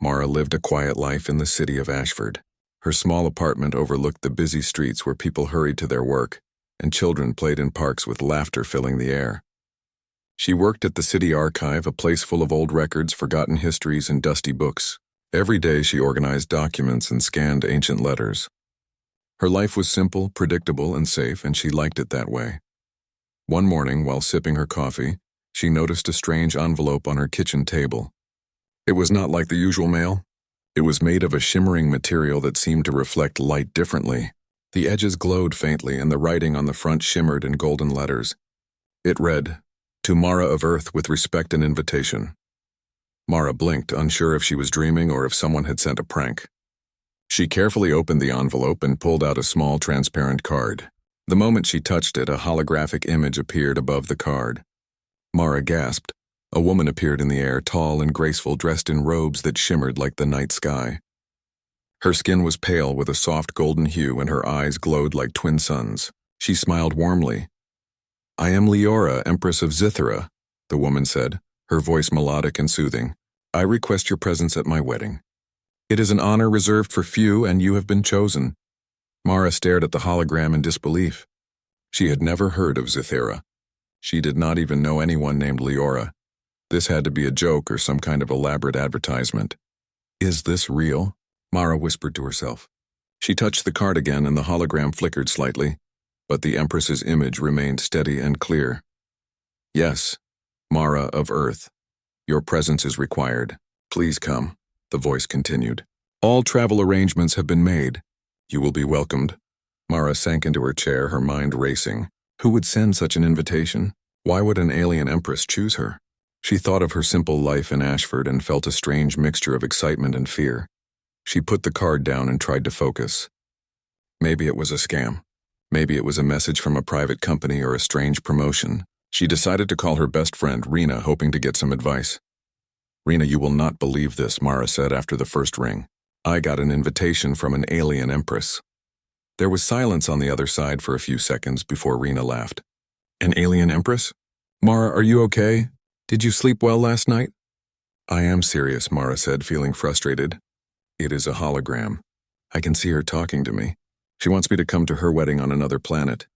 Mara lived a quiet life in the city of Ashford. Her small apartment overlooked the busy streets where people hurried to their work, and children played in parks with laughter filling the air. She worked at the city archive, a place full of old records, forgotten histories, and dusty books. Every day she organized documents and scanned ancient letters. Her life was simple, predictable, and safe, and she liked it that way. One morning, while sipping her coffee, she noticed a strange envelope on her kitchen table. It was not like the usual mail. It was made of a shimmering material that seemed to reflect light differently. The edges glowed faintly, and the writing on the front shimmered in golden letters. It read, "To Mara of Earth with respect and invitation." Mara blinked, unsure if she was dreaming or if someone had sent a prank. She carefully opened the envelope and pulled out a small transparent card. The moment she touched it, a holographic image appeared above the card. Mara gasped. A woman appeared in the air, tall and graceful, dressed in robes that shimmered like the night sky. Her skin was pale with a soft golden hue, and her eyes glowed like twin suns. She smiled warmly. "I am Leora, Empress of Zythera," the woman said, her voice melodic and soothing. "I request your presence at my wedding. It is an honor reserved for few, and you have been chosen." Mara stared at the hologram in disbelief. She had never heard of Zythera. She did not even know anyone named Leora. This had to be a joke or some kind of elaborate advertisement. "Is this real?" Mara whispered to herself. She touched the card again, and the hologram flickered slightly, but the Empress's image remained steady and clear. "Yes, Mara of Earth. Your presence is required. Please come," the voice continued. "All travel arrangements have been made. You will be welcomed." Mara sank into her chair, her mind racing. Who would send such an invitation? Why would an alien Empress choose her? She thought of her simple life in Ashford and felt a strange mixture of excitement and fear. She put the card down and tried to focus. Maybe it was a scam. Maybe it was a message from a private company or a strange promotion. She decided to call her best friend, Rena, hoping to get some advice. "Rena, you will not believe this," Mara said after the first ring. "I got an invitation from an alien Empress." There was silence on the other side for a few seconds before Rena laughed. "An alien Empress? Mara, are you okay? Did you sleep well last night?" "I am serious," Mara said, feeling frustrated. "It is a hologram. I can see her talking to me. She wants me to come to her wedding on another planet."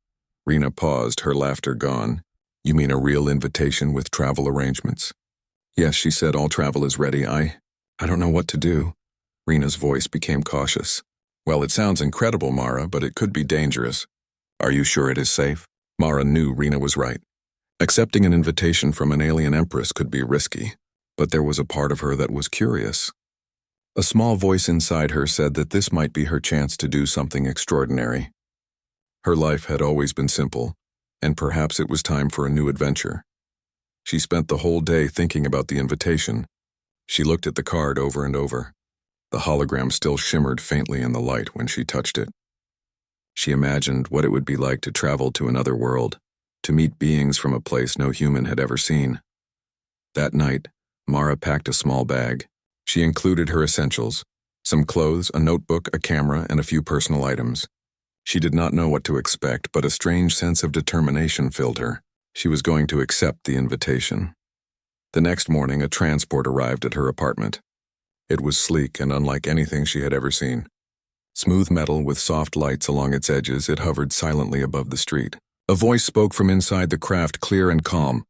Rena paused, her laughter gone. "You mean a real invitation with travel arrangements?" "Yes," she said, "all travel is ready. I don't know what to do." Rena's voice became cautious. "Well, it sounds incredible, Mara, but it could be dangerous. Are you sure it is safe?" Mara knew Rena was right. Accepting an invitation from an alien Empress could be risky, but there was a part of her that was curious. A small voice inside her said that this might be her chance to do something extraordinary. Her life had always been simple, and perhaps it was time for a new adventure. She spent the whole day thinking about the invitation. She looked at the card over and over. The hologram still shimmered faintly in the light when she touched it. She imagined what it would be like to travel to another world, to meet beings from a place no human had ever seen. That night, Mara packed a small bag. She included her essentials: some clothes, a notebook, a camera, and a few personal items. She did not know what to expect, but a strange sense of determination filled her. She was going to accept the invitation. The next morning, a transport arrived at her apartment. It was sleek and unlike anything she had ever seen. Smooth metal with soft lights along its edges, it hovered silently above the street. A voice spoke from inside the craft, clear and calm.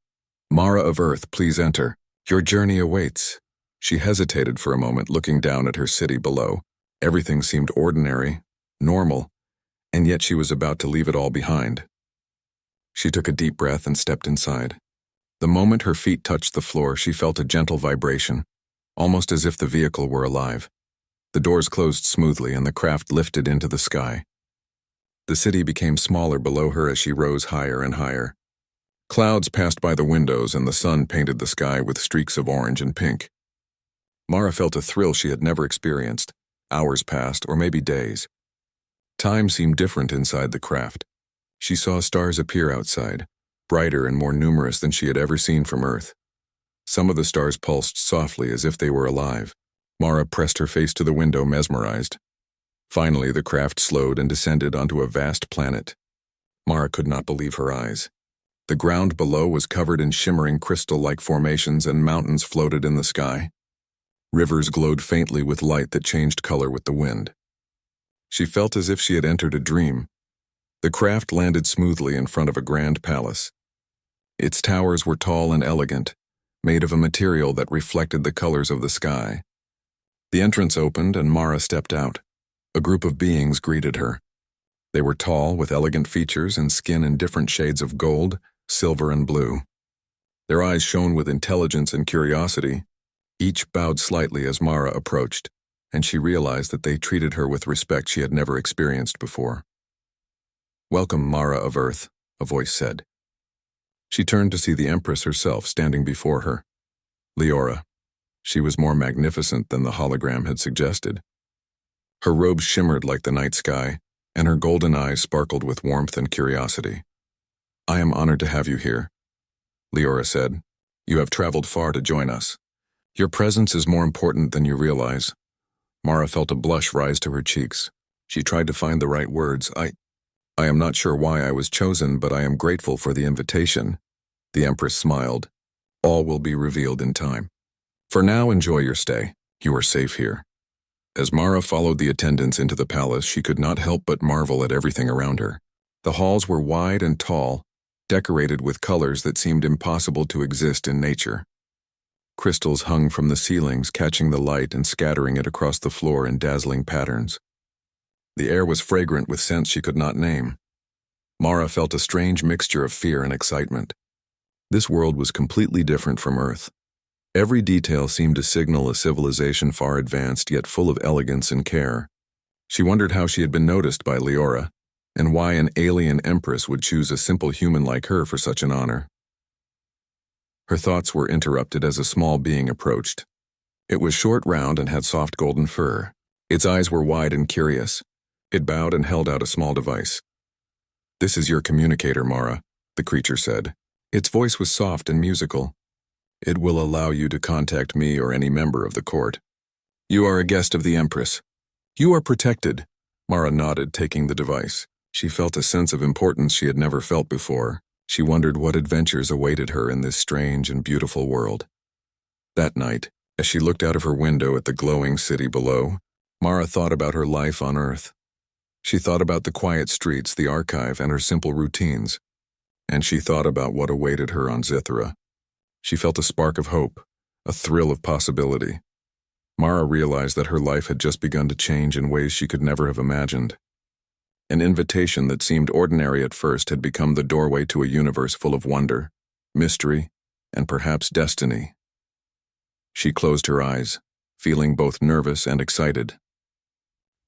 "Mara of Earth, please enter. Your journey awaits." She hesitated for a moment, looking down at her city below. Everything seemed ordinary, normal, and yet she was about to leave it all behind. She took a deep breath and stepped inside. The moment her feet touched the floor, she felt a gentle vibration, almost as if the vehicle were alive. The doors closed smoothly, and the craft lifted into the sky. The city became smaller below her as she rose higher and higher. Clouds passed by the windows, and the sun painted the sky with streaks of orange and pink. Mara felt a thrill she had never experienced. Hours passed, or maybe days. Time seemed different inside the craft. She saw stars appear outside, brighter and more numerous than she had ever seen from Earth. Some of the stars pulsed softly as if they were alive. Mara pressed her face to the window, mesmerized. Finally, the craft slowed and descended onto a vast planet. Mara could not believe her eyes. The ground below was covered in shimmering crystal-like formations, and mountains floated in the sky. Rivers glowed faintly with light that changed color with the wind. She felt as if she had entered a dream. The craft landed smoothly in front of a grand palace. Its towers were tall and elegant, made of a material that reflected the colors of the sky. The entrance opened and Mara stepped out. A group of beings greeted her. They were tall, with elegant features and skin in different shades of gold, silver, and blue. Their eyes shone with intelligence and curiosity. Each bowed slightly as Mara approached, and she realized that they treated her with respect she had never experienced before. "Welcome, Mara of Earth," a voice said. She turned to see the Empress herself standing before her. Leora. She was more magnificent than the hologram had suggested. Her robe shimmered like the night sky, and her golden eyes sparkled with warmth and curiosity. "I am honored to have you here," Leora said. "You have traveled far to join us. Your presence is more important than you realize." Mara felt a blush rise to her cheeks. She tried to find the right words. I am not sure why I was chosen, but I am grateful for the invitation." The Empress smiled. "All will be revealed in time. For now, enjoy your stay. You are safe here." As Mara followed the attendants into the palace, she could not help but marvel at everything around her. The halls were wide and tall, decorated with colors that seemed impossible to exist in nature. Crystals hung from the ceilings, catching the light and scattering it across the floor in dazzling patterns. The air was fragrant with scents she could not name. Mara felt a strange mixture of fear and excitement. This world was completely different from Earth. Every detail seemed to signal a civilization far advanced yet full of elegance and care. She wondered how she had been noticed by Leora, and why an alien Empress would choose a simple human like her for such an honor. Her thoughts were interrupted as a small being approached. It was short, round, and had soft golden fur. Its eyes were wide and curious. It bowed and held out a small device. "This is your communicator, Mara," the creature said. Its voice was soft and musical. "It will allow you to contact me or any member of the court. You are a guest of the Empress. You are protected." Mara nodded, taking the device. She felt a sense of importance she had never felt before. She wondered what adventures awaited her in this strange and beautiful world. That night, as she looked out of her window at the glowing city below, Mara thought about her life on Earth. She thought about the quiet streets, the archive, and her simple routines. And she thought about what awaited her on Zithra. She felt a spark of hope, a thrill of possibility. Mara realized that her life had just begun to change in ways she could never have imagined. An invitation that seemed ordinary at first had become the doorway to a universe full of wonder, mystery, and perhaps destiny. She closed her eyes, feeling both nervous and excited.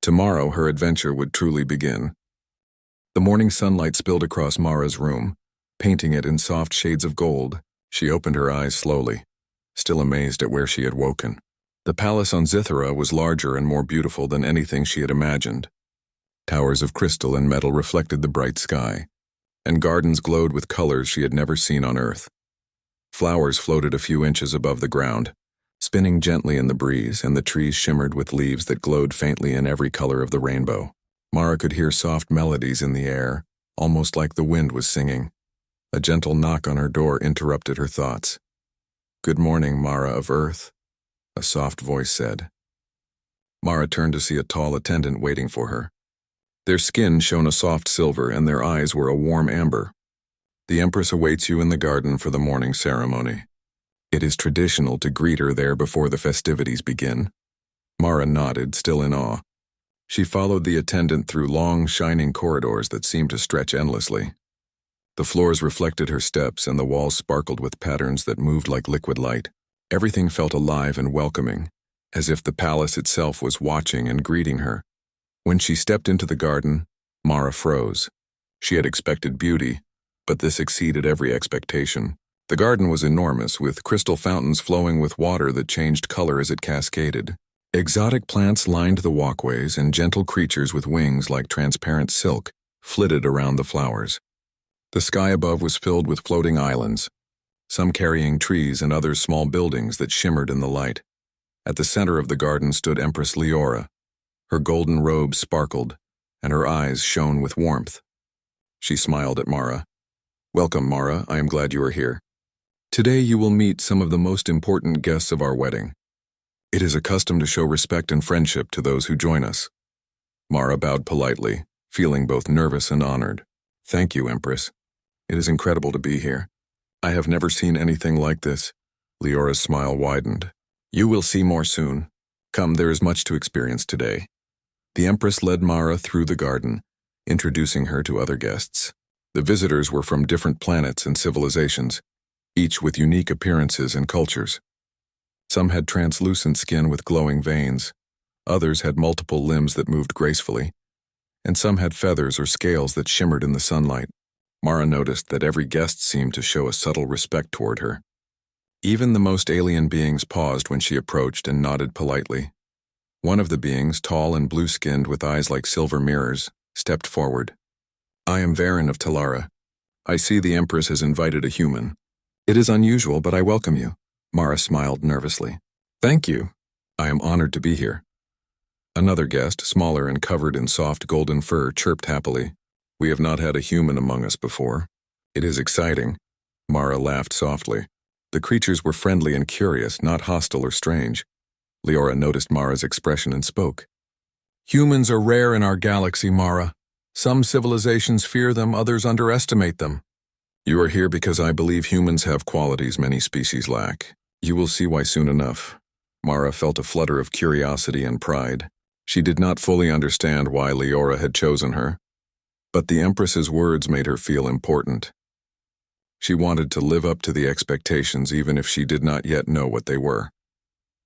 Tomorrow, her adventure would truly begin. The morning sunlight spilled across Mara's room, painting it in soft shades of gold. She opened her eyes slowly, still amazed at where she had woken. The palace on Zithra was larger and more beautiful than anything she had imagined. Towers of crystal and metal reflected the bright sky, and gardens glowed with colors she had never seen on Earth. Flowers floated a few inches above the ground, spinning gently in the breeze, and the trees shimmered with leaves that glowed faintly in every color of the rainbow. Mara could hear soft melodies in the air, almost like the wind was singing. A gentle knock on her door interrupted her thoughts. "Good morning, Mara of Earth," a soft voice said. Mara turned to see a tall attendant waiting for her. Their skin shone a soft silver, and their eyes were a warm amber. "The Empress awaits you in the garden for the morning ceremony. It is traditional to greet her there before the festivities begin." Mara nodded, still in awe. She followed the attendant through long, shining corridors that seemed to stretch endlessly. The floors reflected her steps, and the walls sparkled with patterns that moved like liquid light. Everything felt alive and welcoming, as if the palace itself was watching and greeting her. When she stepped into the garden, Mara froze. She had expected beauty, but this exceeded every expectation. The garden was enormous, with crystal fountains flowing with water that changed color as it cascaded. Exotic plants lined the walkways, and gentle creatures with wings like transparent silk flitted around the flowers. The sky above was filled with floating islands, some carrying trees and others small buildings that shimmered in the light. At the center of the garden stood Empress Leora. Her golden robe sparkled, and her eyes shone with warmth. She smiled at Mara. "Welcome, Mara. I am glad you are here. Today you will meet some of the most important guests of our wedding." It is a custom to show respect and friendship to those who join us. Mara bowed politely, feeling both nervous and honored. Thank you, Empress. It is incredible to be here. I have never seen anything like this. Leora's smile widened. You will see more soon. Come, there is much to experience today. The Empress led Mara through the garden, introducing her to other guests. The visitors were from different planets and civilizations, each with unique appearances and cultures. Some had translucent skin with glowing veins, others had multiple limbs that moved gracefully, and some had feathers or scales that shimmered in the sunlight. Mara noticed that every guest seemed to show a subtle respect toward her. Even the most alien beings paused when she approached and nodded politely. One of the beings, tall and blue-skinned with eyes like silver mirrors, stepped forward. I am Varen of Talara. I see the Empress has invited a human. It is unusual, but I welcome you. Mara smiled nervously. Thank you. I am honored to be here. Another guest, smaller and covered in soft golden fur, chirped happily. We have not had a human among us before. It is exciting. Mara laughed softly. The creatures were friendly and curious, not hostile or strange. Leora noticed Mara's expression and spoke. Humans are rare in our galaxy, Mara. Some civilizations fear them, others underestimate them. You are here because I believe humans have qualities many species lack. You will see why soon enough. Mara felt a flutter of curiosity and pride. She did not fully understand why Leora had chosen her, but the Empress's words made her feel important. She wanted to live up to the expectations even if she did not yet know what they were.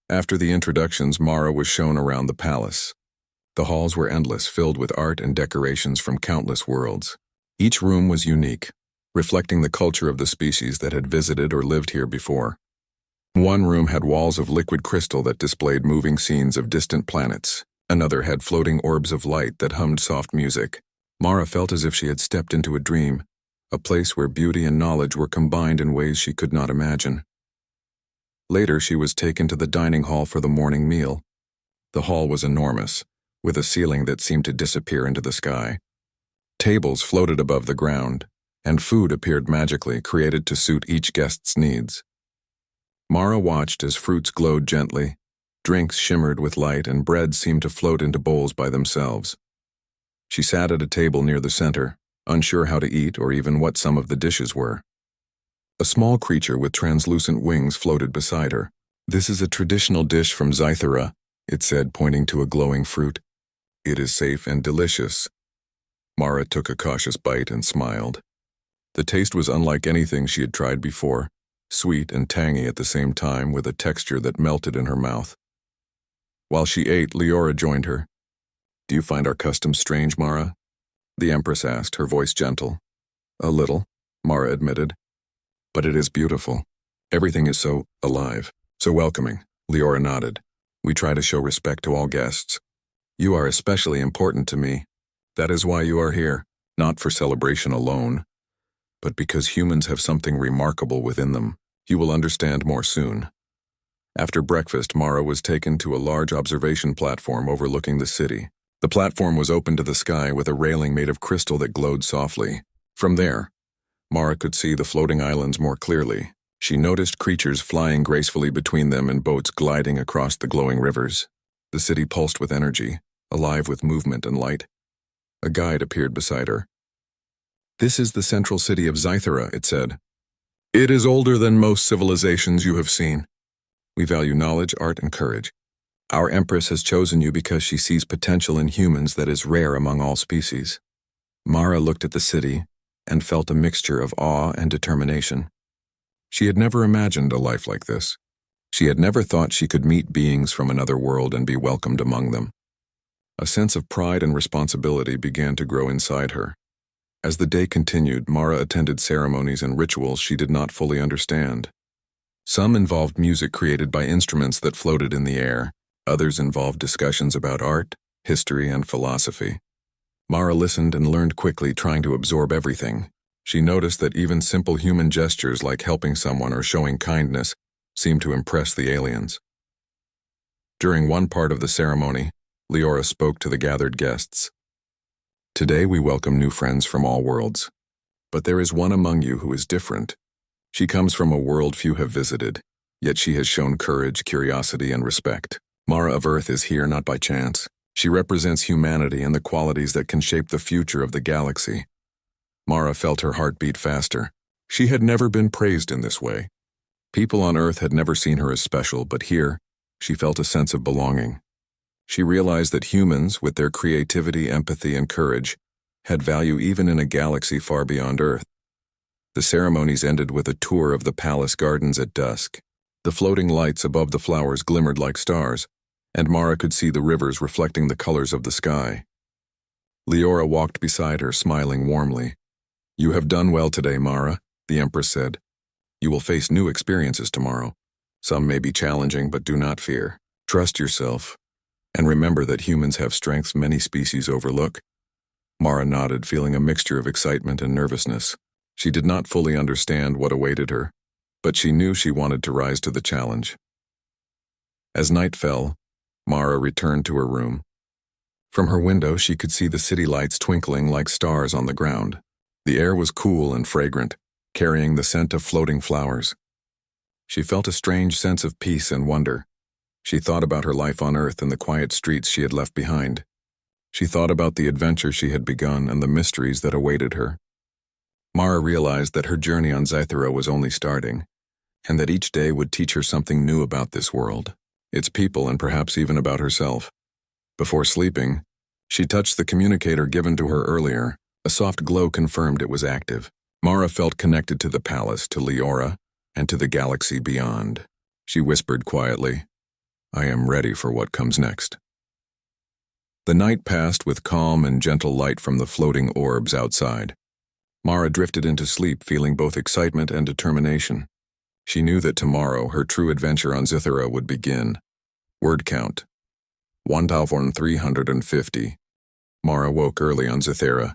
After the introductions, Mara was shown around the palace. The halls were endless, filled with art and decorations from countless worlds. Each room was unique, reflecting the culture of the species that had visited or lived here before. One room had walls of liquid crystal that displayed moving scenes of distant planets. Another had floating orbs of light that hummed soft music. Mara felt as if she had stepped into a dream, a place where beauty and knowledge were combined in ways she could not imagine. Later, she was taken to the dining hall for the morning meal. The hall was enormous, with a ceiling that seemed to disappear into the sky. Tables floated above the ground, and food appeared magically, created to suit each guest's needs. Mara watched as fruits glowed gently, drinks shimmered with light, and bread seemed to float into bowls by themselves. She sat at a table near the center, unsure how to eat or even what some of the dishes were. A small creature with translucent wings floated beside her. This is a traditional dish from Zythera, it said, pointing to a glowing fruit. It is safe and delicious. Mara took a cautious bite and smiled. The taste was unlike anything she had tried before, sweet and tangy at the same time, with a texture that melted in her mouth. While she ate, Leora joined her. Do you find our customs strange, Mara? The Empress asked, her voice gentle. A little, Mara admitted. But it is beautiful. Everything is so alive, so welcoming. Leora nodded. We try to show respect to all guests. You are especially important to me. That is why you are here, not for celebration alone, but because humans have something remarkable within them. You will understand more soon. After breakfast, Mara was taken to a large observation platform overlooking the city. The platform was open to the sky with a railing made of crystal that glowed softly. From there, Mara could see the floating islands more clearly. She noticed creatures flying gracefully between them and boats gliding across the glowing rivers. The city pulsed with energy, alive with movement and light. A guide appeared beside her. This is the central city of Zythera, it said. It is older than most civilizations you have seen. We value knowledge, art, and courage. Our Empress has chosen you because she sees potential in humans that is rare among all species. Mara looked at the city and felt a mixture of awe and determination. She had never imagined a life like this. She had never thought she could meet beings from another world and be welcomed among them. A sense of pride and responsibility began to grow inside her. As the day continued, Mara attended ceremonies and rituals she did not fully understand. Some involved music created by instruments that floated in the air. Others involved discussions about art, history, and philosophy. Mara listened and learned quickly, trying to absorb everything. She noticed that even simple human gestures like helping someone or showing kindness seemed to impress the aliens. During one part of the ceremony, Leora spoke to the gathered guests. Today we welcome new friends from all worlds. But there is one among you who is different. She comes from a world few have visited, Yet she has shown courage, curiosity, and respect. Mara of Earth is here not by chance. She represents humanity and the qualities that can shape the future of the galaxy. Mara felt her heart beat faster. She had never been praised in this way. People on Earth had never seen her as special, but here, she felt a sense of belonging. She realized that humans, with their creativity, empathy, and courage, had value even in a galaxy far beyond Earth. The ceremonies ended with a tour of the palace gardens at dusk. The floating lights above the flowers glimmered like stars, and Mara could see the rivers reflecting the colors of the sky. Leora walked beside her, smiling warmly. "You have done well today, Mara," the Empress said. "You will face new experiences tomorrow. Some may be challenging, but do not fear. Trust yourself, and remember that humans have strengths many species overlook." Mara nodded, feeling a mixture of excitement and nervousness. She did not fully understand what awaited her, but she knew she wanted to rise to the challenge. As night fell, Mara returned to her room. From her window, she could see the city lights twinkling like stars on the ground. The air was cool and fragrant, carrying the scent of floating flowers. She felt a strange sense of peace and wonder. She thought about her life on Earth and the quiet streets she had left behind. She thought about the adventure she had begun and the mysteries that awaited her. Mara realized that her journey on Zythera was only starting, and that each day would teach her something new about this world, its people, and perhaps even about herself. Before sleeping, she touched the communicator given to her earlier. A soft glow confirmed it was active. Mara felt connected to the palace, to Leora, and to the galaxy beyond. She whispered quietly, "I am ready for what comes next." The night passed with calm and gentle light from the floating orbs outside. Mara drifted into sleep, feeling both excitement and determination. She knew that tomorrow her true adventure on Zythera would begin. Word count: 1,350. Mara woke early on Zythera,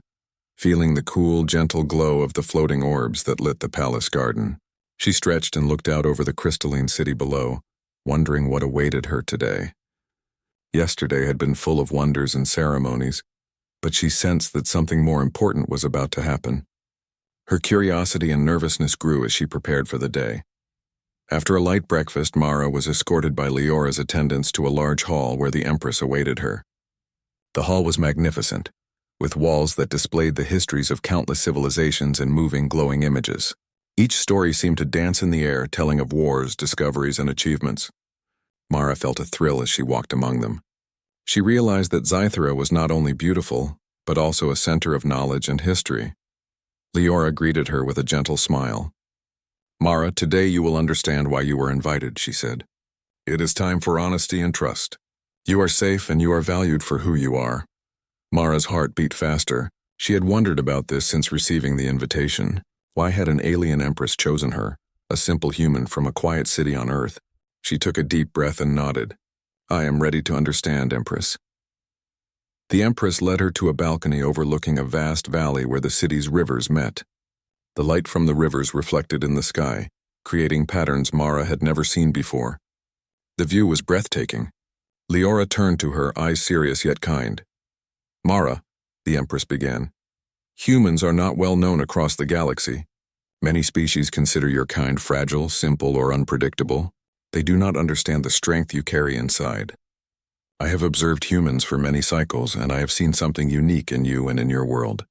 feeling the cool, gentle glow of the floating orbs that lit the palace garden. She stretched and looked out over the crystalline city below, wondering what awaited her today. Yesterday had been full of wonders and ceremonies, but she sensed that something more important was about to happen. Her curiosity and nervousness grew as she prepared for the day. After a light breakfast, Mara was escorted by Leora's attendants to a large hall where the Empress awaited her. The hall was magnificent, with walls that displayed the histories of countless civilizations in moving, glowing images. Each story seemed to dance in the air, telling of wars, discoveries, and achievements. Mara felt a thrill as she walked among them. She realized that Zythera was not only beautiful, but also a center of knowledge and history. Leora greeted her with a gentle smile. "Mara, today you will understand why you were invited," she said. "It is time for honesty and trust. You are safe and you are valued for who you are." Mara's heart beat faster. She had wondered about this since receiving the invitation. Why had an alien empress chosen her, a simple human from a quiet city on Earth? She took a deep breath and nodded. "I am ready to understand, Empress." The Empress led her to a balcony overlooking a vast valley where the city's rivers met. The light from the rivers reflected in the sky, creating patterns Mara had never seen before. The view was breathtaking. Leora turned to her, eyes serious yet kind. "Mara," the Empress began, "humans are not well known across the galaxy. Many species consider your kind fragile, simple, or unpredictable. They do not understand the strength you carry inside. I have observed humans for many cycles, and I have seen something unique in you and in your world."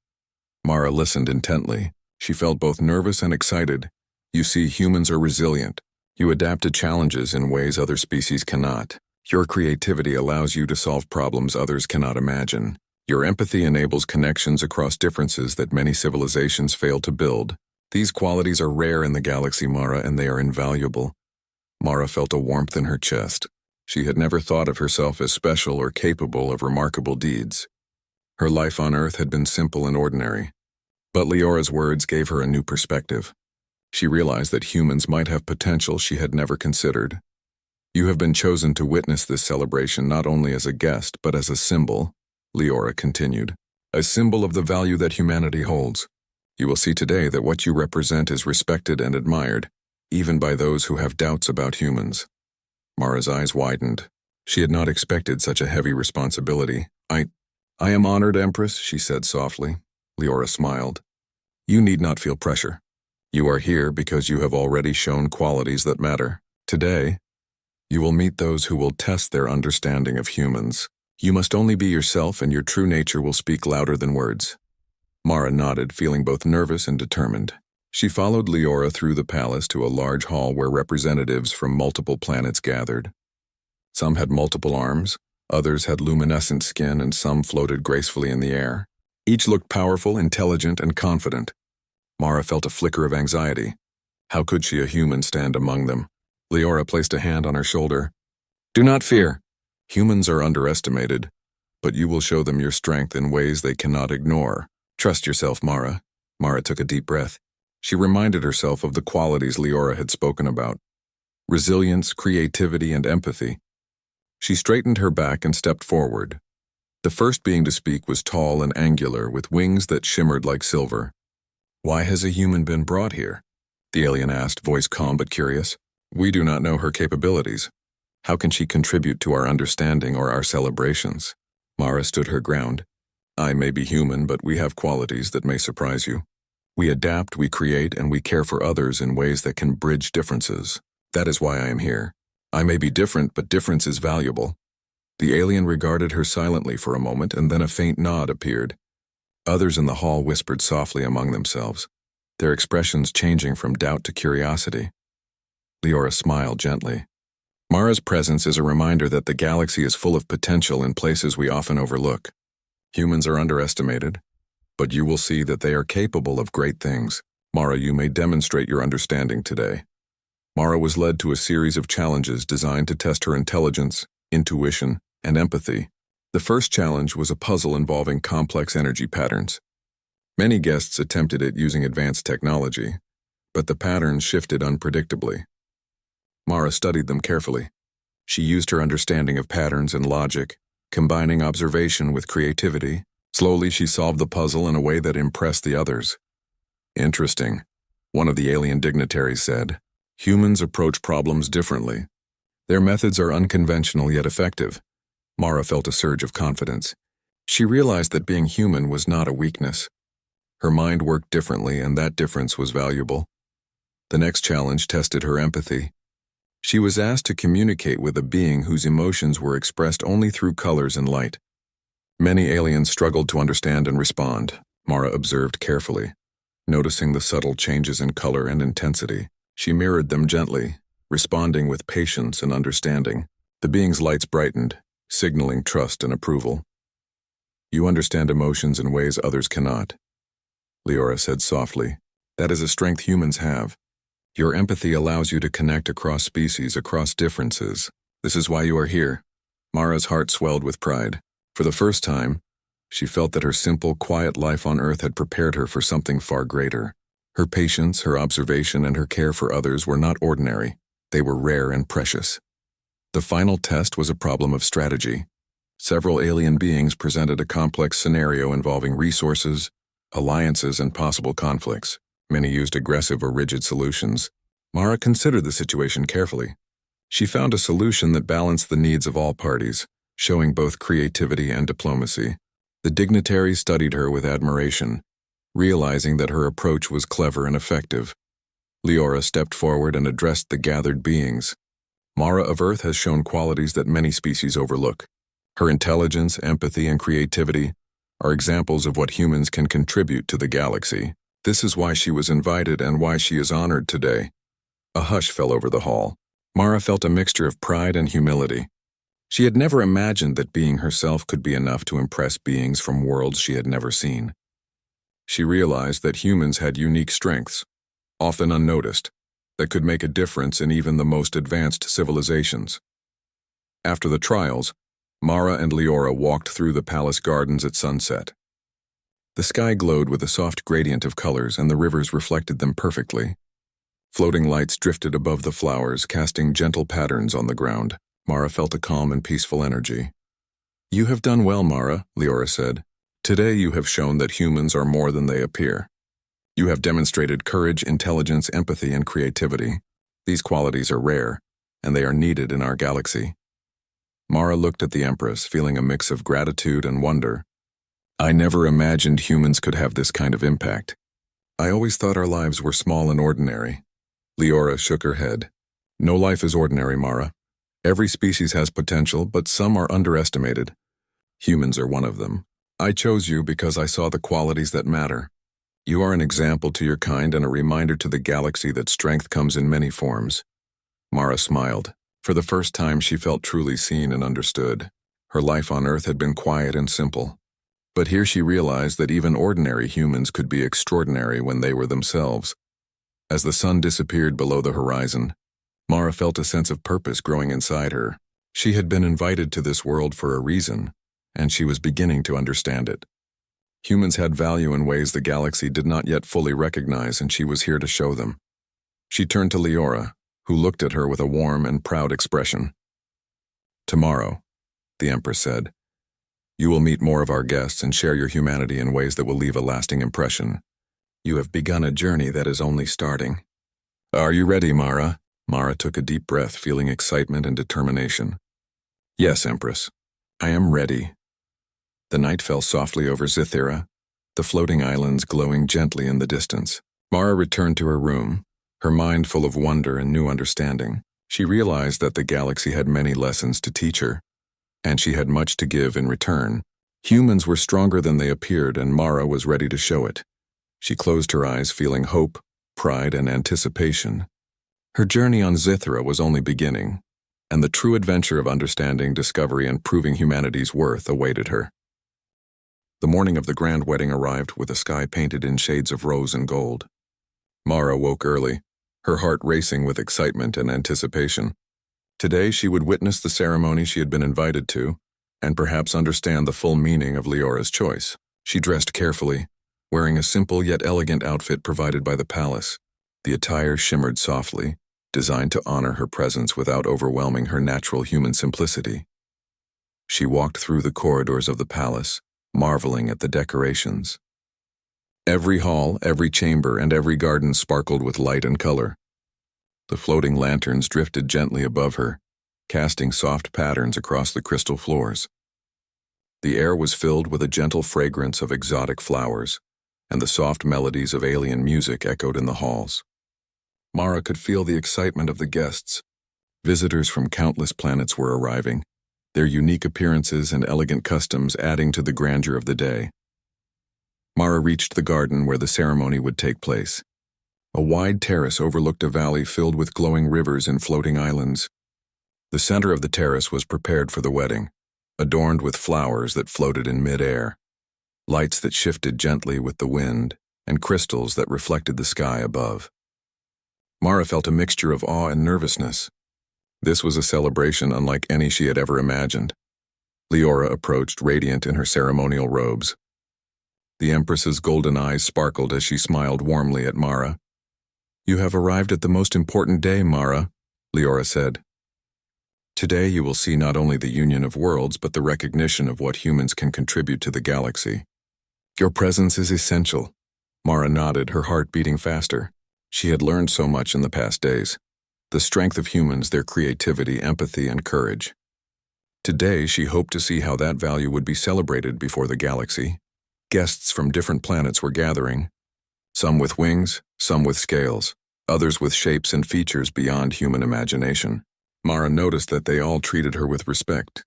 Mara listened intently. She felt both nervous and excited. "You see, humans are resilient. You adapt to challenges in ways other species cannot. Your creativity allows you to solve problems others cannot imagine. Your empathy enables connections across differences that many civilizations fail to build. These qualities are rare in the galaxy, Mara, and they are invaluable." Mara felt a warmth in her chest. She had never thought of herself as special or capable of remarkable deeds. Her life on Earth had been simple and ordinary. But Leora's words gave her a new perspective. She realized that humans might have potential she had never considered. "You have been chosen to witness this celebration not only as a guest, but as a symbol," Leora continued. "A symbol of the value that humanity holds. You will see today that what you represent is respected and admired, even by those who have doubts about humans." Mara's eyes widened. She had not expected such a heavy responsibility. I am honored, Empress," she said softly. Leora smiled. "You need not feel pressure. You are here because you have already shown qualities that matter. Today, you will meet those who will test their understanding of humans. You must only be yourself, and your true nature will speak louder than words." Mara nodded, feeling both nervous and determined. She followed Leora through the palace to a large hall where representatives from multiple planets gathered. Some had multiple arms, others had luminescent skin, and some floated gracefully in the air. Each looked powerful, intelligent, and confident. Mara felt a flicker of anxiety. How could she, a human, stand among them? Leora placed a hand on her shoulder. "Do not fear. Humans are underestimated, but you will show them your strength in ways they cannot ignore. Trust yourself, Mara." Mara took a deep breath. She reminded herself of the qualities Leora had spoken about: resilience, creativity, and empathy. She straightened her back and stepped forward. The first being to speak was tall and angular, with wings that shimmered like silver. "Why has a human been brought here?" the alien asked, voice calm but curious. "We do not know her capabilities. How can she contribute to our understanding or our celebrations?" Mara stood her ground. "I may be human, but we have qualities that may surprise you. We adapt, we create, and we care for others in ways that can bridge differences. That is why I am here. I may be different, but difference is valuable." The alien regarded her silently for a moment, and then a faint nod appeared. Others in the hall whispered softly among themselves, their expressions changing from doubt to curiosity. Leora smiled gently. Mara's presence is a reminder that the galaxy is full of potential in places we often overlook. Humans are underestimated, but you will see that they are capable of great things. Mara, you may demonstrate your understanding today. Mara was led to a series of challenges designed to test her intelligence, intuition, and empathy. The first challenge was a puzzle involving complex energy patterns. Many guests attempted it using advanced technology, but the patterns shifted unpredictably. Mara studied them carefully. She used her understanding of patterns and logic, combining observation with creativity. Slowly, she solved the puzzle in a way that impressed the others. "Interesting," one of the alien dignitaries said. "Humans approach problems differently. Their methods are unconventional yet effective." Mara felt a surge of confidence. She realized that being human was not a weakness. Her mind worked differently, and that difference was valuable. The next challenge tested her empathy. She was asked to communicate with a being whose emotions were expressed only through colors and light. Many aliens struggled to understand and respond. Mara observed carefully. Noticing the subtle changes in color and intensity, she mirrored them gently, responding with patience and understanding. The being's lights brightened, signaling trust and approval. "You understand emotions in ways others cannot," Leora said softly. "That is a strength humans have. Your empathy allows you to connect across species, across differences. This is why you are here." Mara's heart swelled with pride. For the first time, she felt that her simple, quiet life on Earth had prepared her for something far greater. Her patience, her observation, and her care for others were not ordinary. They were rare and precious. The final test was a problem of strategy. Several alien beings presented a complex scenario involving resources, alliances, and possible conflicts. Many used aggressive or rigid solutions. Mara considered the situation carefully. She found a solution that balanced the needs of all parties, showing both creativity and diplomacy. The dignitary studied her with admiration, realizing that her approach was clever and effective. Leora stepped forward and addressed the gathered beings. "Mara of Earth has shown qualities that many species overlook. Her intelligence, empathy, and creativity are examples of what humans can contribute to the galaxy. This is why she was invited and why she is honored today." A hush fell over the hall. Mara felt a mixture of pride and humility. She had never imagined that being herself could be enough to impress beings from worlds she had never seen. She realized that humans had unique strengths, often unnoticed, that could make a difference in even the most advanced civilizations. After the trials, Mara and Leora walked through the palace gardens at sunset. The sky glowed with a soft gradient of colors, and the rivers reflected them perfectly. Floating lights drifted above the flowers, casting gentle patterns on the ground. Mara felt a calm and peaceful energy. "You have done well, Mara," Leora said. "Today you have shown that humans are more than they appear. You have demonstrated courage, intelligence, empathy, and creativity. These qualities are rare, and they are needed in our galaxy." Mara looked at the Empress, feeling a mix of gratitude and wonder. "I never imagined humans could have this kind of impact. I always thought our lives were small and ordinary." Leora shook her head. No life is ordinary, Mara. Every species has potential, but some are underestimated. Humans are one of them. I chose you because I saw the qualities that matter. You are an example to your kind and a reminder to the galaxy that strength comes in many forms. Mara smiled. For the first time, she felt truly seen and understood. Her life on Earth had been quiet and simple. But here she realized that even ordinary humans could be extraordinary when they were themselves. As the sun disappeared below the horizon, Mara felt a sense of purpose growing inside her. She had been invited to this world for a reason, and she was beginning to understand it. Humans had value in ways the galaxy did not yet fully recognize, and she was here to show them. She turned to Leora, who looked at her with a warm and proud expression. "Tomorrow," the Empress said, "you will meet more of our guests and share your humanity in ways that will leave a lasting impression. You have begun a journey that is only starting." "Are you ready, Mara?" Mara took a deep breath, feeling excitement and determination. "Yes, Empress. I am ready." The night fell softly over Zithira, the floating islands glowing gently in the distance. Mara returned to her room, her mind full of wonder and new understanding. She realized that the galaxy had many lessons to teach her, and she had much to give in return. Humans were stronger than they appeared, and Mara was ready to show it. She closed her eyes, feeling hope, pride, and anticipation. Her journey on Zithira was only beginning, and the true adventure of understanding, discovery, and proving humanity's worth awaited her. The morning of the grand wedding arrived with a sky painted in shades of rose and gold. Mara woke early, her heart racing with excitement and anticipation. Today she would witness the ceremony she had been invited to, and perhaps understand the full meaning of Leora's choice. She dressed carefully, wearing a simple yet elegant outfit provided by the palace. The attire shimmered softly, designed to honor her presence without overwhelming her natural human simplicity. She walked through the corridors of the palace, marveling at the decorations. Every hall, every chamber, and every garden sparkled with light and color. The floating lanterns drifted gently above her, casting soft patterns across the crystal floors. The air was filled with a gentle fragrance of exotic flowers, and the soft melodies of alien music echoed in the halls. Mara could feel the excitement of the guests. Visitors from countless planets were arriving, their unique appearances and elegant customs adding to the grandeur of the day. Mara reached the garden where the ceremony would take place. A wide terrace overlooked a valley filled with glowing rivers and floating islands. The center of the terrace was prepared for the wedding, adorned with flowers that floated in mid-air, lights that shifted gently with the wind, and crystals that reflected the sky above. Mara felt a mixture of awe and nervousness. This was a celebration unlike any she had ever imagined. Leora approached, radiant in her ceremonial robes. The Empress's golden eyes sparkled as she smiled warmly at Mara. "You have arrived at the most important day, Mara," Leora said. "Today you will see not only the union of worlds, but the recognition of what humans can contribute to the galaxy. Your presence is essential." Mara nodded, her heart beating faster. She had learned so much in the past days. The strength of humans, their creativity, empathy, and courage. Today, she hoped to see how that value would be celebrated before the galaxy. Guests from different planets were gathering, some with wings, some with scales, others with shapes and features beyond human imagination. Mara noticed that they all treated her with respect.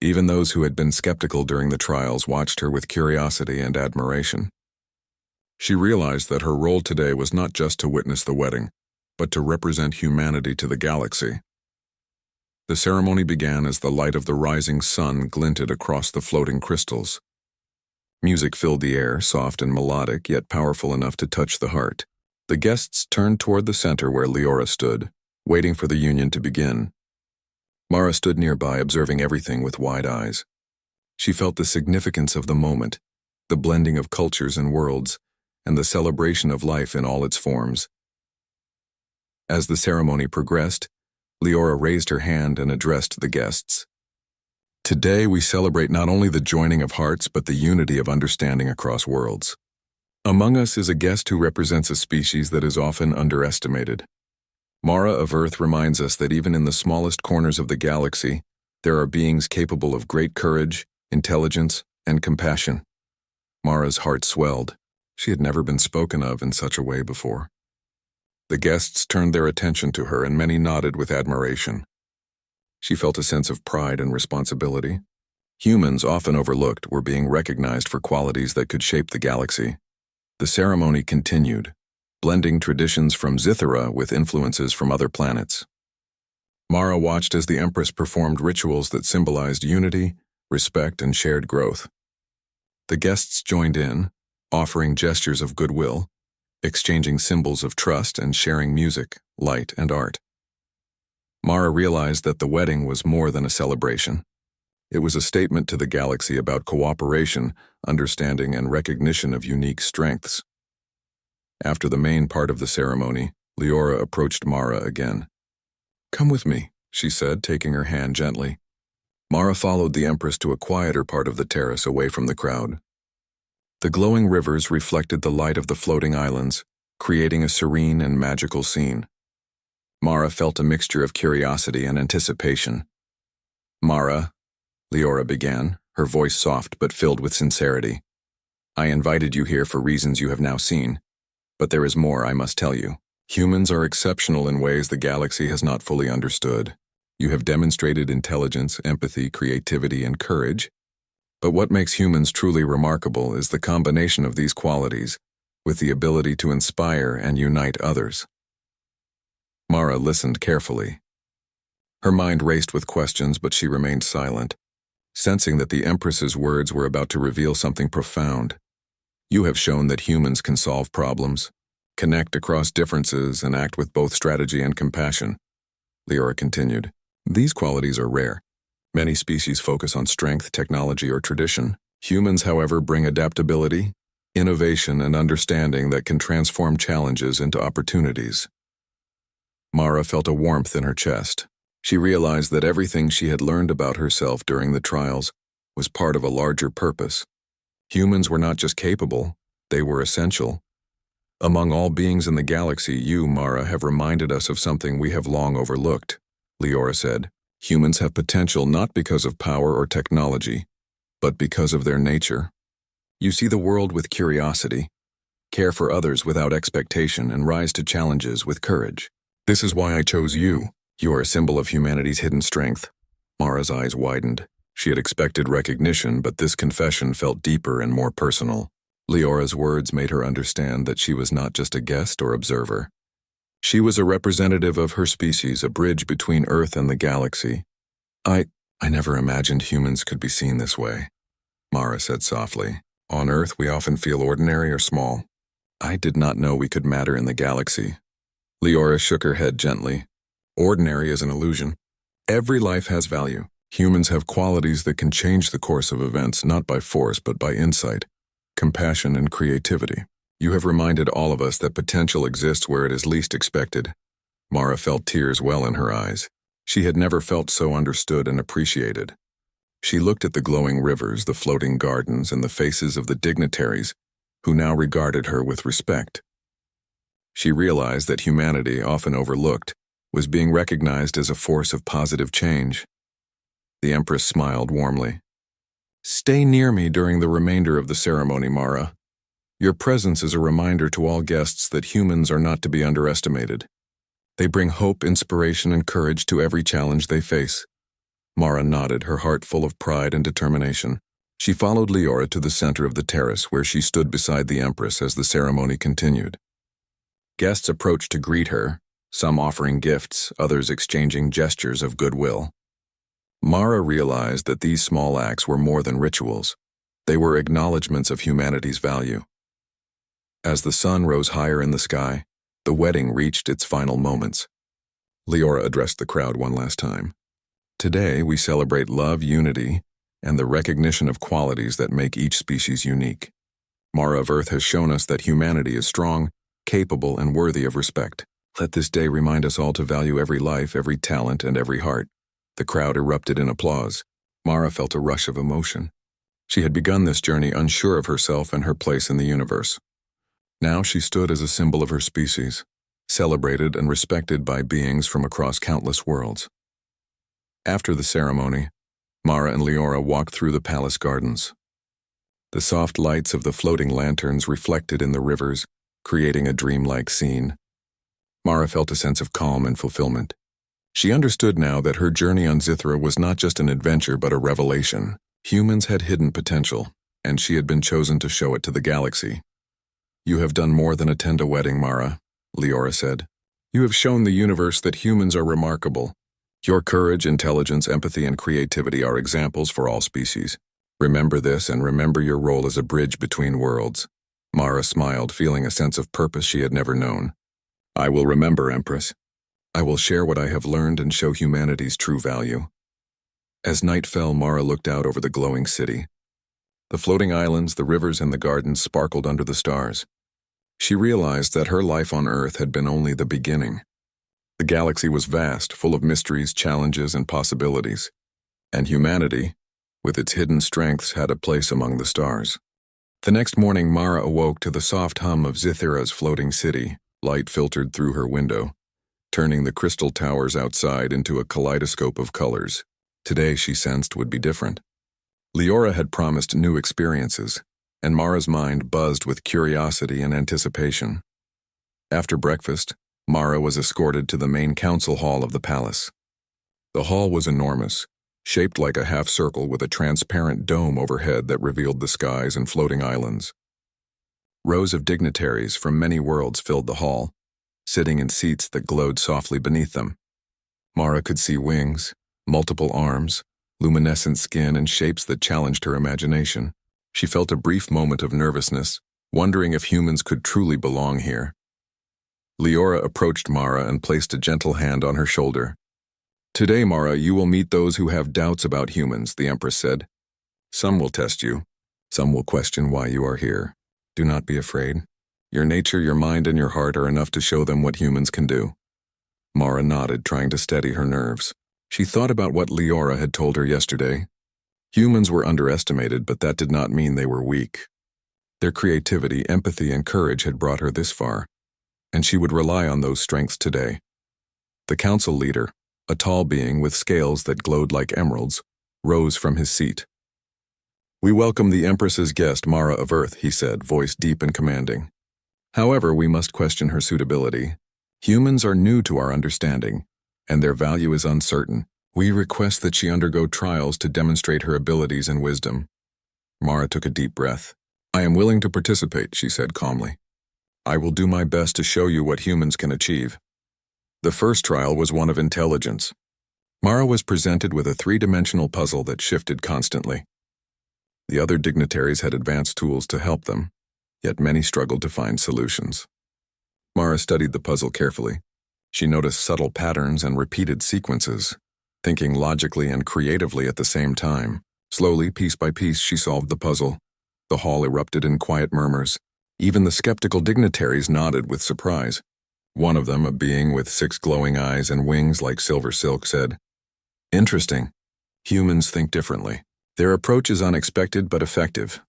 Even those who had been skeptical during the trials watched her with curiosity and admiration. She realized that her role today was not just to witness the wedding, but to represent humanity to the galaxy. The ceremony began as the light of the rising sun glinted across the floating crystals. Music filled the air, soft and melodic, yet powerful enough to touch the heart. The guests turned toward the center where Leora stood, waiting for the union to begin. Mara stood nearby, observing everything with wide eyes. She felt the significance of the moment, the blending of cultures and worlds, and the celebration of life in all its forms. As the ceremony progressed, Leora raised her hand and addressed the guests. "Today we celebrate not only the joining of hearts, but the unity of understanding across worlds. Among us is a guest who represents a species that is often underestimated. Mara of Earth reminds us that even in the smallest corners of the galaxy, there are beings capable of great courage, intelligence, and compassion." Mara's heart swelled. She had never been spoken of in such a way before. The guests turned their attention to her and many nodded with admiration. She felt a sense of pride and responsibility. Humans, often overlooked, were being recognized for qualities that could shape the galaxy. The ceremony continued, blending traditions from Zithera with influences from other planets. Mara watched as the Empress performed rituals that symbolized unity, respect, and shared growth. The guests joined in, offering gestures of goodwill, exchanging symbols of trust and sharing music, light, and art. Mara realized that the wedding was more than a celebration. It was a statement to the galaxy about cooperation, understanding, and recognition of unique strengths. After the main part of the ceremony, Leora approached Mara again. "Come with me," she said, taking her hand gently. Mara followed the Empress to a quieter part of the terrace away from the crowd. The glowing rivers reflected the light of the floating islands, creating a serene and magical scene. Mara felt a mixture of curiosity and anticipation. "Mara," Leora began, her voice soft but filled with sincerity, "I invited you here for reasons you have now seen, but there is more I must tell you. Humans are exceptional in ways the galaxy has not fully understood. You have demonstrated intelligence, empathy, creativity, and courage. But what makes humans truly remarkable is the combination of these qualities, with the ability to inspire and unite others." Mara listened carefully. Her mind raced with questions, but she remained silent, sensing that the Empress's words were about to reveal something profound. "You have shown that humans can solve problems, connect across differences, and act with both strategy and compassion," Leora continued. "These qualities are rare. Many species focus on strength, technology, or tradition. Humans, however, bring adaptability, innovation, and understanding that can transform challenges into opportunities." Mara felt a warmth in her chest. She realized that everything she had learned about herself during the trials was part of a larger purpose. Humans were not just capable, they were essential. "Among all beings in the galaxy, you, Mara, have reminded us of something we have long overlooked," Leora said. "Humans have potential not because of power or technology, but because of their nature. You see the world with curiosity, care for others without expectation, and rise to challenges with courage. This is why I chose you. You are a symbol of humanity's hidden strength." Mara's eyes widened. She had expected recognition, but this confession felt deeper and more personal. Leora's words made her understand that she was not just a guest or observer. She was a representative of her species, a bridge between Earth and the galaxy. I never imagined humans could be seen this way," Mara said softly. "On Earth, we often feel ordinary or small. I did not know we could matter in the galaxy." Leora shook her head gently. "Ordinary is an illusion. Every life has value. Humans have qualities that can change the course of events, not by force, but by insight, compassion, and creativity. You have reminded all of us that potential exists where it is least expected." Mara felt tears well in her eyes. She had never felt so understood and appreciated. She looked at the glowing rivers, the floating gardens, and the faces of the dignitaries, who now regarded her with respect. She realized that humanity, often overlooked, was being recognized as a force of positive change. The Empress smiled warmly. "Stay near me during the remainder of the ceremony, Mara. Your presence is a reminder to all guests that humans are not to be underestimated. They bring hope, inspiration, and courage to every challenge they face." Mara nodded, her heart full of pride and determination. She followed Leora to the center of the terrace, where she stood beside the Empress as the ceremony continued. Guests approached to greet her, some offering gifts, others exchanging gestures of goodwill. Mara realized that these small acts were more than rituals. They were acknowledgments of humanity's value. As the sun rose higher in the sky, the wedding reached its final moments. Leora addressed the crowd one last time. "Today we celebrate love, unity, and the recognition of qualities that make each species unique. Mara of Earth has shown us that humanity is strong, capable, and worthy of respect. Let this day remind us all to value every life, every talent, and every heart." The crowd erupted in applause. Mara felt a rush of emotion. She had begun this journey unsure of herself and her place in the universe. Now she stood as a symbol of her species, celebrated and respected by beings from across countless worlds. After the ceremony, Mara and Leora walked through the palace gardens. The soft lights of the floating lanterns reflected in the rivers, creating a dreamlike scene. Mara felt a sense of calm and fulfillment. She understood now that her journey on Zithra was not just an adventure but a revelation. Humans had hidden potential, and she had been chosen to show it to the galaxy. "You have done more than attend a wedding, Mara," Leora said. "You have shown the universe that humans are remarkable. Your courage, intelligence, empathy, and creativity are examples for all species. Remember this and remember your role as a bridge between worlds." Mara smiled, feeling a sense of purpose she had never known. "I will remember, Empress. I will share what I have learned and show humanity's true value." As night fell, Mara looked out over the glowing city. The floating islands, the rivers, and the gardens sparkled under the stars. She realized that her life on Earth had been only the beginning. The galaxy was vast, full of mysteries, challenges, and possibilities. And humanity, with its hidden strengths, had a place among the stars. The next morning, Mara awoke to the soft hum of Zithira's floating city. Light filtered through her window, turning the crystal towers outside into a kaleidoscope of colors. Today, she sensed, would be different. Leora had promised new experiences, and Mara's mind buzzed with curiosity and anticipation. After breakfast, Mara was escorted to the main council hall of the palace. The hall was enormous, shaped like a half circle with a transparent dome overhead that revealed the skies and floating islands. Rows of dignitaries from many worlds filled the hall, sitting in seats that glowed softly beneath them. Mara could see wings, multiple arms, luminescent skin, and shapes that challenged her imagination. She felt a brief moment of nervousness, wondering if humans could truly belong here. Leora approached Mara and placed a gentle hand on her shoulder. "Today, Mara, you will meet those who have doubts about humans," the Empress said. "Some will test you. Some will question why you are here. Do not be afraid. Your nature, your mind, and your heart are enough to show them what humans can do." Mara nodded, trying to steady her nerves. She thought about what Leora had told her yesterday. Humans were underestimated, but that did not mean they were weak. Their creativity, empathy, and courage had brought her this far, and she would rely on those strengths today. The council leader, a tall being with scales that glowed like emeralds, rose from his seat. "We welcome the Empress's guest, Mara of Earth," he said, voice deep and commanding. "However, we must question her suitability. Humans are new to our understanding, and their value is uncertain. We request that she undergo trials to demonstrate her abilities and wisdom." Mara took a deep breath. "I am willing to participate," she said calmly. "I will do my best to show you what humans can achieve." The first trial was one of intelligence. Mara was presented with a three-dimensional puzzle that shifted constantly. The other dignitaries had advanced tools to help them, yet many struggled to find solutions. Mara studied the puzzle carefully. She noticed subtle patterns and repeated sequences, thinking logically and creatively at the same time. Slowly, piece by piece, she solved the puzzle. The hall erupted in quiet murmurs. Even the skeptical dignitaries nodded with surprise. One of them, a being with 6 glowing eyes and wings like silver silk, said, "Interesting. Humans think differently. Their approach is unexpected but effective."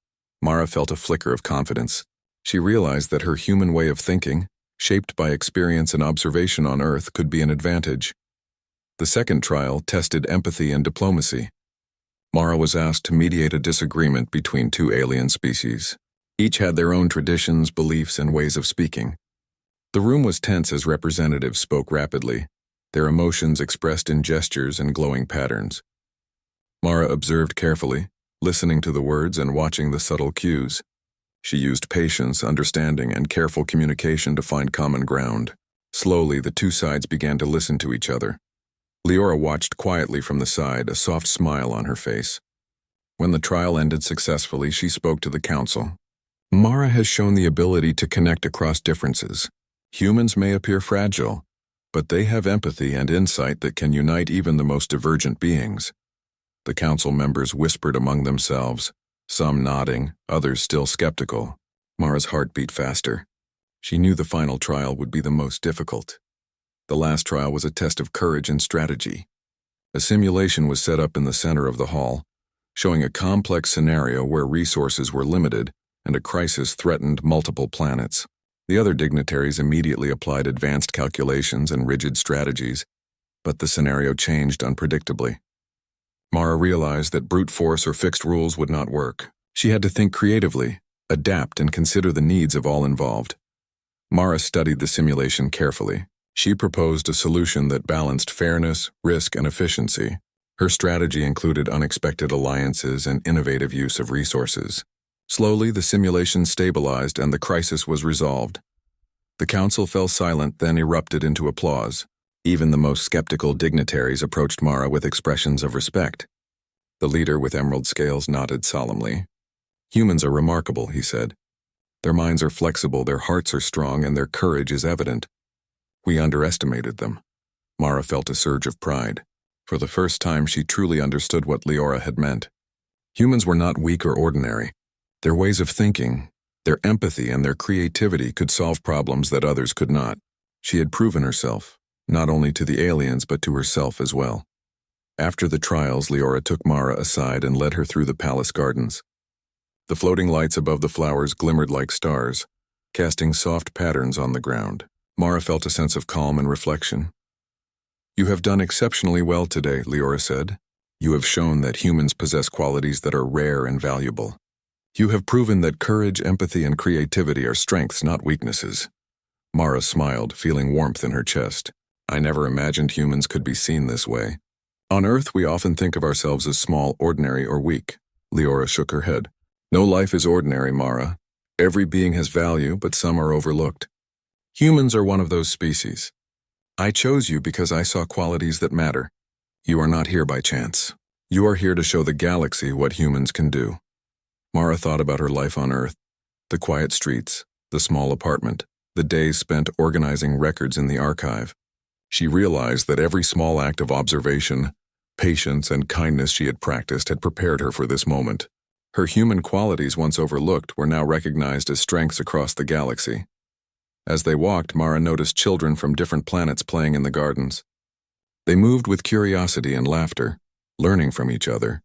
Mara felt a flicker of confidence. She realized that her human way of thinking, shaped by experience and observation on Earth, could be an advantage. The second trial tested empathy and diplomacy. Mara was asked to mediate a disagreement between 2 alien species. Each had their own traditions, beliefs, and ways of speaking. The room was tense as representatives spoke rapidly, their emotions expressed in gestures and glowing patterns. Mara observed carefully, listening to the words and watching the subtle cues. She used patience, understanding, and careful communication to find common ground. Slowly, the 2 sides began to listen to each other. Leora watched quietly from the side, a soft smile on her face. When the trial ended successfully, she spoke to the council. "Mara has shown the ability to connect across differences. Humans may appear fragile, but they have empathy and insight that can unite even the most divergent beings." The council members whispered among themselves, some nodding, others still skeptical. Mara's heart beat faster. She knew the final trial would be the most difficult. The last trial was a test of courage and strategy. A simulation was set up in the center of the hall, showing a complex scenario where resources were limited and a crisis threatened multiple planets. The other dignitaries immediately applied advanced calculations and rigid strategies, but the scenario changed unpredictably. Mara realized that brute force or fixed rules would not work. She had to think creatively, adapt, and consider the needs of all involved. Mara studied the simulation carefully. She proposed a solution that balanced fairness, risk, and efficiency. Her strategy included unexpected alliances and innovative use of resources. Slowly, the simulation stabilized and the crisis was resolved. The council fell silent, then erupted into applause. Even the most skeptical dignitaries approached Mara with expressions of respect. The leader with emerald scales nodded solemnly. "Humans are remarkable," he said. "Their minds are flexible, their hearts are strong, and their courage is evident. We underestimated them." Mara felt a surge of pride. For the first time, she truly understood what Leora had meant. Humans were not weak or ordinary. Their ways of thinking, their empathy, and their creativity could solve problems that others could not. She had proven herself, not only to the aliens but to herself as well. After the trials, Leora took Mara aside and led her through the palace gardens. The floating lights above the flowers glimmered like stars, casting soft patterns on the ground. Mara felt a sense of calm and reflection. "You have done exceptionally well today," Leora said. "You have shown that humans possess qualities that are rare and valuable. You have proven that courage, empathy, and creativity are strengths, not weaknesses." Mara smiled, feeling warmth in her chest. "I never imagined humans could be seen this way. On Earth, we often think of ourselves as small, ordinary, or weak." Leora shook her head. "No life is ordinary, Mara. Every being has value, but some are overlooked. Humans are one of those species. I chose you because I saw qualities that matter. You are not here by chance. You are here to show the galaxy what humans can do." Mara thought about her life on Earth, the quiet streets, the small apartment, the days spent organizing records in the archive. She realized that every small act of observation, patience, and kindness she had practiced had prepared her for this moment. Her human qualities, once overlooked, were now recognized as strengths across the galaxy. As they walked, Mara noticed children from different planets playing in the gardens. They moved with curiosity and laughter, learning from each other.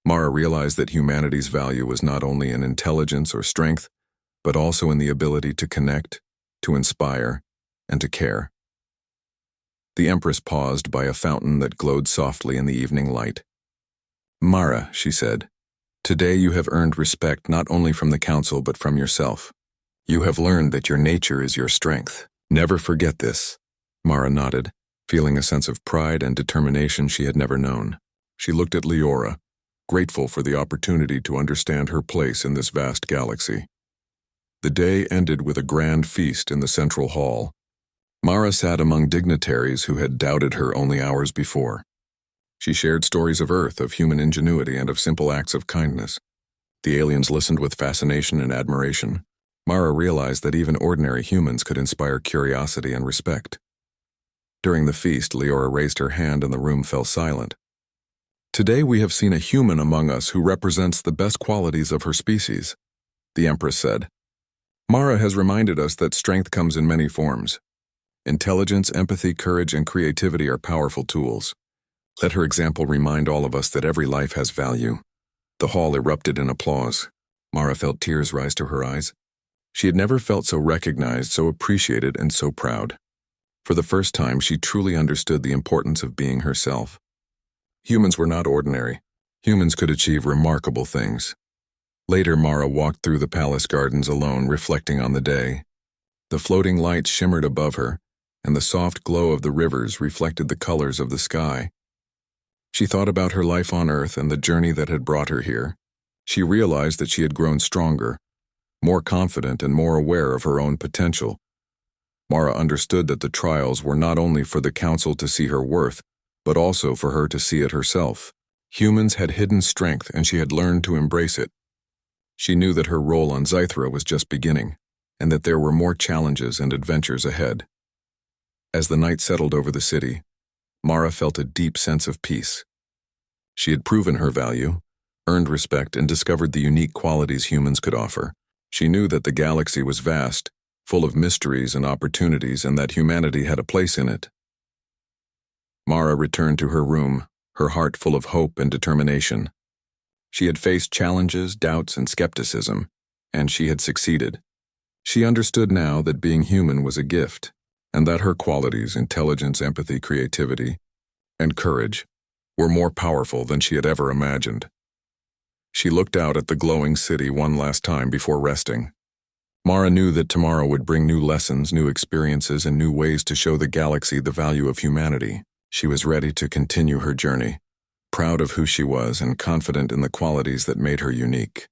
Mara realized that humanity's value was not only in intelligence or strength, but also in the ability to connect, to inspire, and to care. The Empress paused by a fountain that glowed softly in the evening light. "Mara," she said, "today you have earned respect not only from the council but from yourself. You have learned that your nature is your strength. Never forget this." Mara nodded, feeling a sense of pride and determination she had never known. She looked at Leora, grateful for the opportunity to understand her place in this vast galaxy. The day ended with a grand feast in the central hall. Mara sat among dignitaries who had doubted her only hours before. She shared stories of Earth, of human ingenuity, and of simple acts of kindness. The aliens listened with fascination and admiration. Mara realized that even ordinary humans could inspire curiosity and respect. During the feast, Leora raised her hand and the room fell silent. "Today we have seen a human among us who represents the best qualities of her species," the Empress said. "Mara has reminded us that strength comes in many forms. Intelligence, empathy, courage, and creativity are powerful tools. Let her example remind all of us that every life has value." The hall erupted in applause. Mara felt tears rise to her eyes. She had never felt so recognized, so appreciated, and so proud. For the first time, she truly understood the importance of being herself. Humans were not ordinary. Humans could achieve remarkable things. Later, Mara walked through the palace gardens alone, reflecting on the day. The floating lights shimmered above her, and the soft glow of the rivers reflected the colors of the sky. She thought about her life on Earth and the journey that had brought her here. She realized that she had grown stronger, more confident, and more aware of her own potential. Mara understood that the trials were not only for the council to see her worth, but also for her to see it herself. Humans had hidden strength, and she had learned to embrace it. She knew that her role on Zythra was just beginning, and that there were more challenges and adventures ahead. As the night settled over the city, Mara felt a deep sense of peace. She had proven her value, earned respect, and discovered the unique qualities humans could offer. She knew that the galaxy was vast, full of mysteries and opportunities, and that humanity had a place in it. Mara returned to her room, her heart full of hope and determination. She had faced challenges, doubts, and skepticism, and she had succeeded. She understood now that being human was a gift, and that her qualities, intelligence, empathy, creativity, and courage, were more powerful than she had ever imagined. She looked out at the glowing city one last time before resting. Mara knew that tomorrow would bring new lessons, new experiences, and new ways to show the galaxy the value of humanity. She was ready to continue her journey, proud of who she was and confident in the qualities that made her unique.